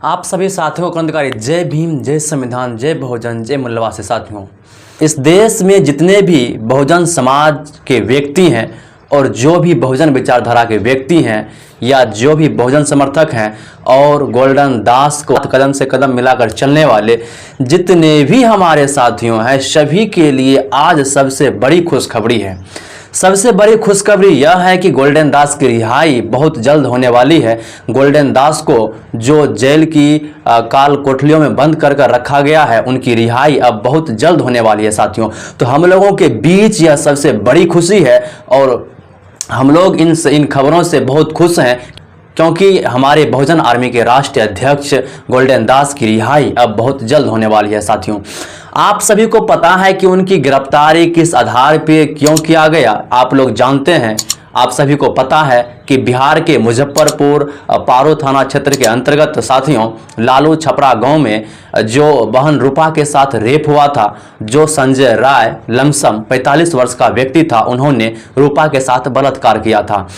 आप सभी साथियों को क्रांतिकारी जय भीम, जय संविधान, जय बहुजन, जय मूल्यवासी। साथियों, इस देश में जितने भी बहुजन समाज के व्यक्ति हैं और जो भी बहुजन विचारधारा के व्यक्ति हैं या जो भी बहुजन समर्थक हैं और गोल्डन दास को कदम से कदम मिलाकर चलने वाले जितने भी हमारे साथियों हैं, सभी के लिए आज सबसे बड़ी खुशखबरी है। सबसे बड़ी खुशखबरी यह है कि गोल्डन दास की रिहाई बहुत जल्द होने वाली है। गोल्डन दास को जो जेल की काल कोठरियों में बंद कर रखा गया है, उनकी रिहाई अब बहुत जल्द होने वाली है। साथियों, तो हम लोगों के बीच यह सबसे बड़ी खुशी है और हम लोग इन खबरों से बहुत खुश हैं क्योंकि हमारे बहुजन आर्मी के राष्ट्रीय अध्यक्ष गोल्डन दास की रिहाई अब बहुत जल्द होने वाली है। साथियों, आप सभी को पता है कि उनकी गिरफ्तारी किस आधार पे क्यों किया गया, आप लोग जानते हैं। आप सभी को पता है कि बिहार के मुजफ्फरपुर पारो थाना क्षेत्र के अंतर्गत साथियों लालू छपरा गांव में जो बहन रूपा के साथ रेप हुआ था, जो संजय राय लमसम 45 वर्ष का व्यक्ति था, उन्होंने रूपा के साथ बलात्कार किया था।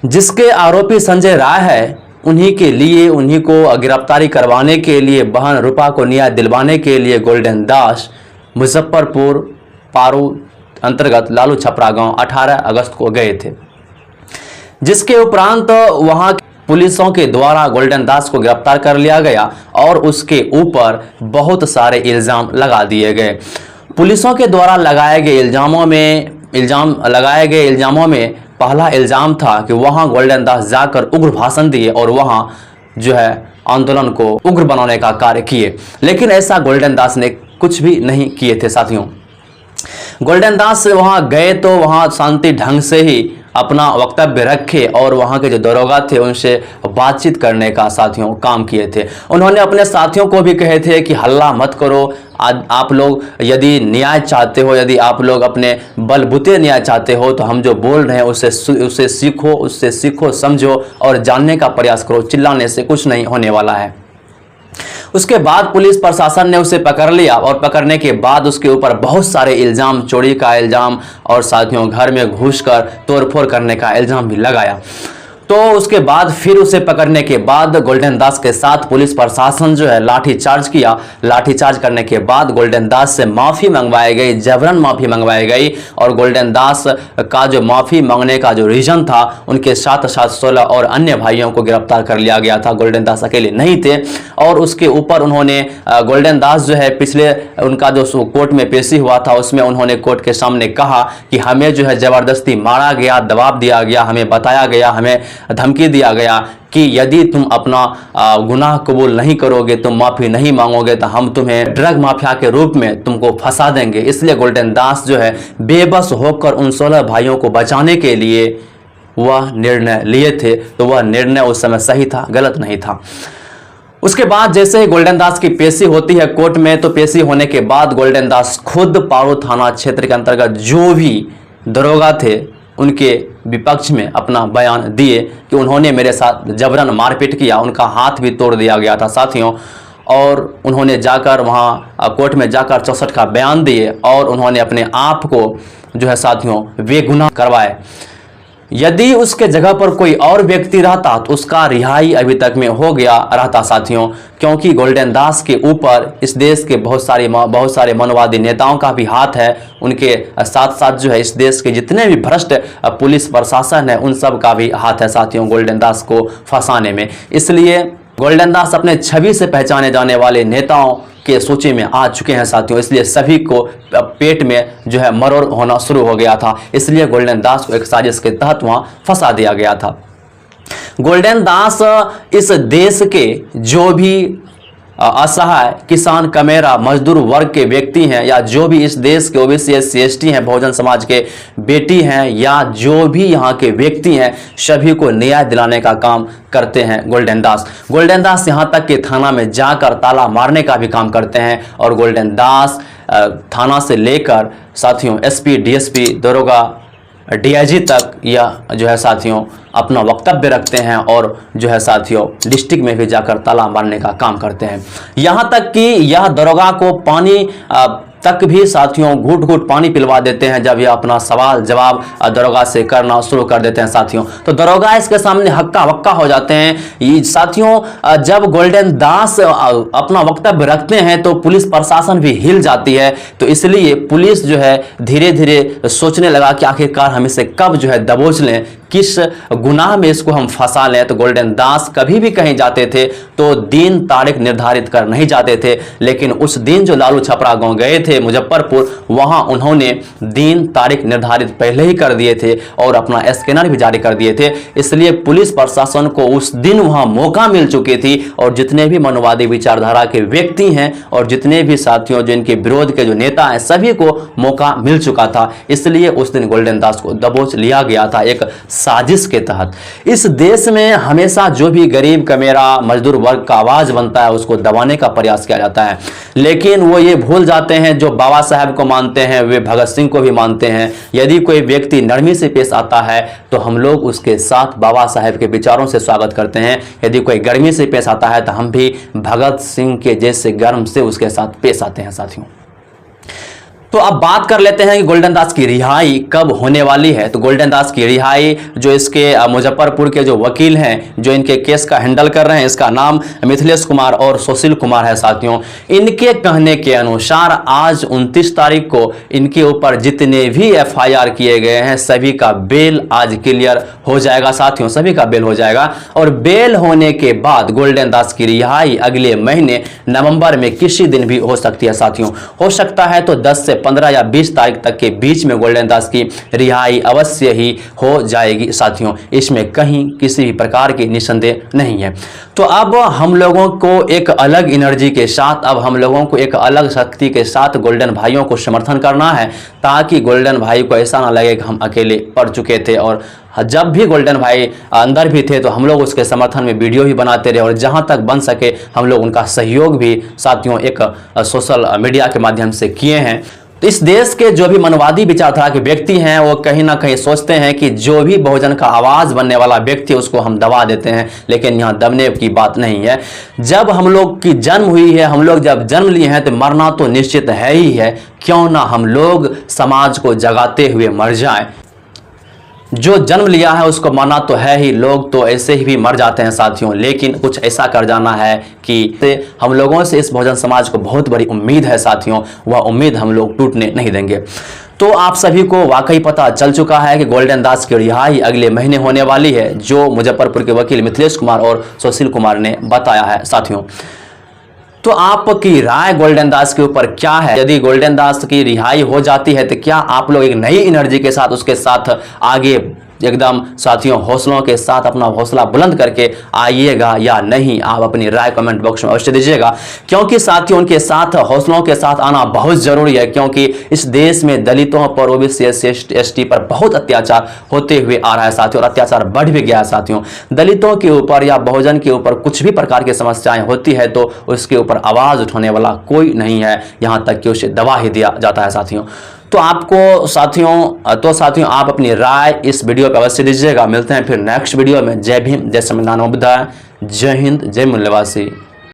जिसके आरोपी संजय राय है, उन्हीं के लिए, उन्हीं को गिरफ्तारी करवाने के लिए, बहन रूपा को न्याय दिलवाने के लिए गोल्डन दास मुजफ्फरपुर पारू अंतर्गत लालू छपरा गांव 18 अगस्त को गए थे। जिसके उपरांत वहां पुलिसों के द्वारा गोल्डन दास को गिरफ्तार कर लिया गया और उसके ऊपर बहुत सारे इल्जाम लगा दिए गए। पुलिसों के द्वारा लगाए गए इल्जामों में पहला इल्जाम था कि वहां गोल्डन दास जाकर उग्र भाषण दिए और वहां जो है आंदोलन को उग्र बनाने का कार्य किए, लेकिन ऐसा गोल्डन दास ने कुछ भी नहीं किए थे। साथियों, गोल्डन दास वहां गए तो वहां शांति ढंग से ही अपना वक्तव्य रखे और वहां के जो दरोगा थे उनसे बातचीत करने का साथियों काम किए थे। उन्होंने अपने साथियों को भी कहे थे कि हल्ला मत करो, आप लोग यदि न्याय चाहते हो, यदि आप लोग अपने बलबूते न्याय चाहते हो तो हम जो बोल रहे हैं उससे सीखो, समझो और जानने का प्रयास करो। चिल्लाने से कुछ नहीं होने वाला है। उसके बाद पुलिस प्रशासन ने उसे पकड़ लिया और पकड़ने के बाद उसके ऊपर बहुत सारे इल्जाम, चोरी का इल्जाम और साथियों घर में घुसकर तोड़फोड़ करने का इल्जाम भी लगाया। तो उसके बाद फिर उसे पकड़ने के बाद गोल्डन दास के साथ पुलिस प्रशासन जो है लाठीचार्ज किया। लाठीचार्ज करने के बाद गोल्डन दास से माफ़ी मंगवाई गई, जबरन माफ़ी मंगवाई गई और गोल्डन दास का जो माफ़ी मांगने का जो रीजन था, उनके साथ 16 और अन्य भाइयों को गिरफ्तार कर लिया गया था। गोल्डन दास अकेले नहीं थे और उसके ऊपर उन्होंने गोल्डन दास जो है पिछले उनका जो कोर्ट में पेशी हुआ था उसमें उन्होंने कोर्ट के सामने कहा कि हमें जो है ज़बरदस्ती मारा गया, दबाव दिया गया, हमें बताया गया, हमें धमकी दिया गया कि यदि तुम अपना गुनाह कबूल नहीं करोगे, तुम माफ़ी नहीं मांगोगे तो हम तुम्हें ड्रग माफिया के रूप में तुमको फंसा देंगे। इसलिए गोल्डन दास जो है बेबस होकर उन 16 भाइयों को बचाने के लिए वह निर्णय लिए थे। तो वह निर्णय उस समय सही था, गलत नहीं था। उसके बाद जैसे ही गोल्डन दास की पेशी होती है कोर्ट में, तो पेशी होने के बाद गोल्डन दास खुद पारो थाना क्षेत्र के अंतर्गत जो भी दरोगा थे उनके विपक्ष में अपना बयान दिए कि उन्होंने मेरे साथ जबरन मारपीट किया, उनका हाथ भी तोड़ दिया गया था साथियों। और उन्होंने जाकर वहाँ कोर्ट में जाकर 64 का बयान दिए और उन्होंने अपने आप को जो है साथियों बेगुनाह करवाए। यदि उसके जगह पर कोई और व्यक्ति रहता तो उसका रिहाई अभी तक में हो गया रहता साथियों, क्योंकि गोल्डन दास के ऊपर इस देश के बहुत सारे मानववादी नेताओं का भी हाथ है। उनके साथ साथ जो है इस देश के जितने भी भ्रष्ट पुलिस प्रशासन है उन सब का भी हाथ है साथियों गोल्डन दास को फंसाने में। इसलिए गोल्डन दास अपने छवि से पहचाने जाने वाले नेताओं के सूची में आ चुके हैं साथियों। इसलिए सभी को पेट में जो है मरोड़ होना शुरू हो गया था, इसलिए गोल्डन दास को एक साजिश के तहत वहां फंसा दिया गया था। गोल्डन दास इस देश के जो भी असहाय किसान, कमेरा, मजदूर वर्ग के व्यक्ति हैं या जो भी इस देश के ओबीसी SC ST हैं, बहुजन समाज के बेटी हैं या जो भी यहाँ के व्यक्ति हैं, सभी को न्याय दिलाने का काम करते हैं गोल्डन दास। गोल्डन दास यहाँ तक कि थाना में जाकर ताला मारने का भी काम करते हैं और गोल्डन दास थाना से लेकर साथियों SP DSP दरोगा DIG तक यह जो है साथियों अपना वक्तव्य रखते हैं और जो है साथियों डिस्ट्रिक्ट में भी जाकर ताला मारने का काम करते हैं। यहाँ तक कि यह दरोगा को पानी तक भी साथियों घूट घूट पानी पिलवा देते हैं जब ये अपना सवाल जवाब दरोगा से करना शुरू कर देते हैं साथियों। तो दरोगा इसके सामने हक्का बक्का हो जाते हैं। साथियों जब गोल्डन दास अपना वक्तव्य रखते हैं तो पुलिस प्रशासन भी हिल जाती है। तो इसलिए पुलिस जो है धीरे धीरे सोचने लगा कि आखिरकार हम इसे कब जो है दबोच लें, किस गुनाह में इसको हम फंसा लें। तो गोल्डन दास कभी भी कहीं जाते थे तो दिन तारीख निर्धारित कर नहीं जाते थे, लेकिन उस दिन जो लालू छपरा गांव गए थे मुजफ्फरपुर, वहां उन्होंने दिन तारीख निर्धारित पहले ही कर दिए थे और अपना स्कैनर भी जारी कर दिए थे। इसलिए पुलिस प्रशासन को उस दिन वहां मौका मिल चुकी थी और जितने भी मनोवादी विचारधारा के व्यक्ति हैं और जितने भी साथियों जो इनके विरोध के जो नेता हैं सभी को मौका मिल चुका था। इसलिए उस दिन गोल्डन दास को दबोच लिया गया था एक साजिश के तहत। इस देश में हमेशा जो भी गरीब कमेरा मजदूर वर्ग का आवाज बनता है उसको दबाने का प्रयास किया जाता है, लेकिन वो ये भूल जाते हैं जो बाबा साहब को मानते हैं वे भगत सिंह को भी मानते हैं। यदि कोई व्यक्ति नरमी से पेश आता है तो हम लोग उसके साथ बाबा साहब के विचारों से स्वागत करते हैं। यदि कोई गर्मी से पेश आता है तो हम भी भगत सिंह के जैसे गर्म से उसके साथ पेश आते हैं साथियों। तो अब बात कर लेते हैं कि गोल्डन दास की रिहाई कब होने वाली है। तो गोल्डन दास की रिहाई जो इसके मुजफ्फरपुर के जो वकील हैं जो इनके केस का हैंडल कर रहे हैं, इसका नाम मिथिलेश कुमार और सुशील कुमार है साथियों। इनके कहने के अनुसार आज 29 तारीख को इनके ऊपर जितने भी FIR किए गए हैं सभी का बेल आज क्लियर हो जाएगा साथियों, सभी का बेल हो जाएगा। और बेल होने के बाद गोल्डन दास की रिहाई अगले महीने नवंबर में किसी दिन भी हो सकती है साथियों। हो सकता है तो 10 से 15 या 20 तारीख तक के बीच में गोल्डन दास की रिहाई अवश्य ही हो जाएगी साथियों, इसमें कहीं किसी भी प्रकार की निसंदेह नहीं है। तो अब हम लोगों को एक अलग एनर्जी के साथ, अब हम लोगों को एक अलग शक्ति के साथ गोल्डन भाइयों को समर्थन करना है ताकि गोल्डन भाई को ऐसा ना लगे कि हम अकेले पड़ चुके थे। और जब भी गोल्डन भाई अंदर भी थे तो हम लोग उसके समर्थन में वीडियो भी बनाते रहे और जहां तक बन सके हम लोग उनका सहयोग भी साथियों एक सोशल मीडिया के माध्यम से किए हैं। तो इस देश के जो भी मनवादी विचारधारा के व्यक्ति हैं वो कहीं ना कहीं सोचते हैं कि जो भी बहुजन का आवाज बनने वाला व्यक्ति है उसको हम दबा देते हैं, लेकिन यहाँ दबने की बात नहीं है। जब हम लोग की जन्म हुई है, हम लोग जब जन्म लिए हैं तो मरना तो निश्चित है ही है, क्यों ना हम लोग समाज को जगाते हुए मर जाएं। जो जन्म लिया है उसको मरना तो है ही, लोग तो ऐसे ही भी मर जाते हैं साथियों, लेकिन कुछ ऐसा कर जाना है कि हम लोगों से इस बहुजन समाज को बहुत बड़ी उम्मीद है साथियों, वह उम्मीद हम लोग टूटने नहीं देंगे। तो आप सभी को वाकई पता चल चुका है कि गोल्डन दास की रिहाई अगले महीने होने वाली है, जो मुजफ्फरपुर के वकील मिथिलेश कुमार और सुशील कुमार ने बताया है साथियों। तो आपकी राय गोल्डन दास के ऊपर क्या है? यदि गोल्डन दास की रिहाई हो जाती है तो क्या आप लोग एक नई एनर्जी के साथ उसके साथ आगे एकदम साथियों हौसलों के साथ अपना हौसला बुलंद करके आइएगा या नहीं? आप अपनी राय कमेंट बॉक्स में अवश्य दीजिएगा, क्योंकि साथियों उनके साथ हौसलों के साथ आना बहुत जरूरी है, क्योंकि इस देश में दलितों पर OBC SC पर बहुत अत्याचार होते हुए आ रहा है साथियों, और अत्याचार बढ़ भी गया है साथियों। दलितों के ऊपर या बहुजन के ऊपर कुछ भी प्रकार की समस्याएं होती है तो उसके ऊपर आवाज उठाने वाला कोई नहीं है, यहाँ तक कि उसे दबा ही दिया जाता है साथियों। तो साथियों आप अपनी राय इस वीडियो पर अवश्य दीजिएगा। मिलते हैं फिर नेक्स्ट वीडियो में। जय भीम, जय संविधान, जय हिंद, जय मूल्यवासी।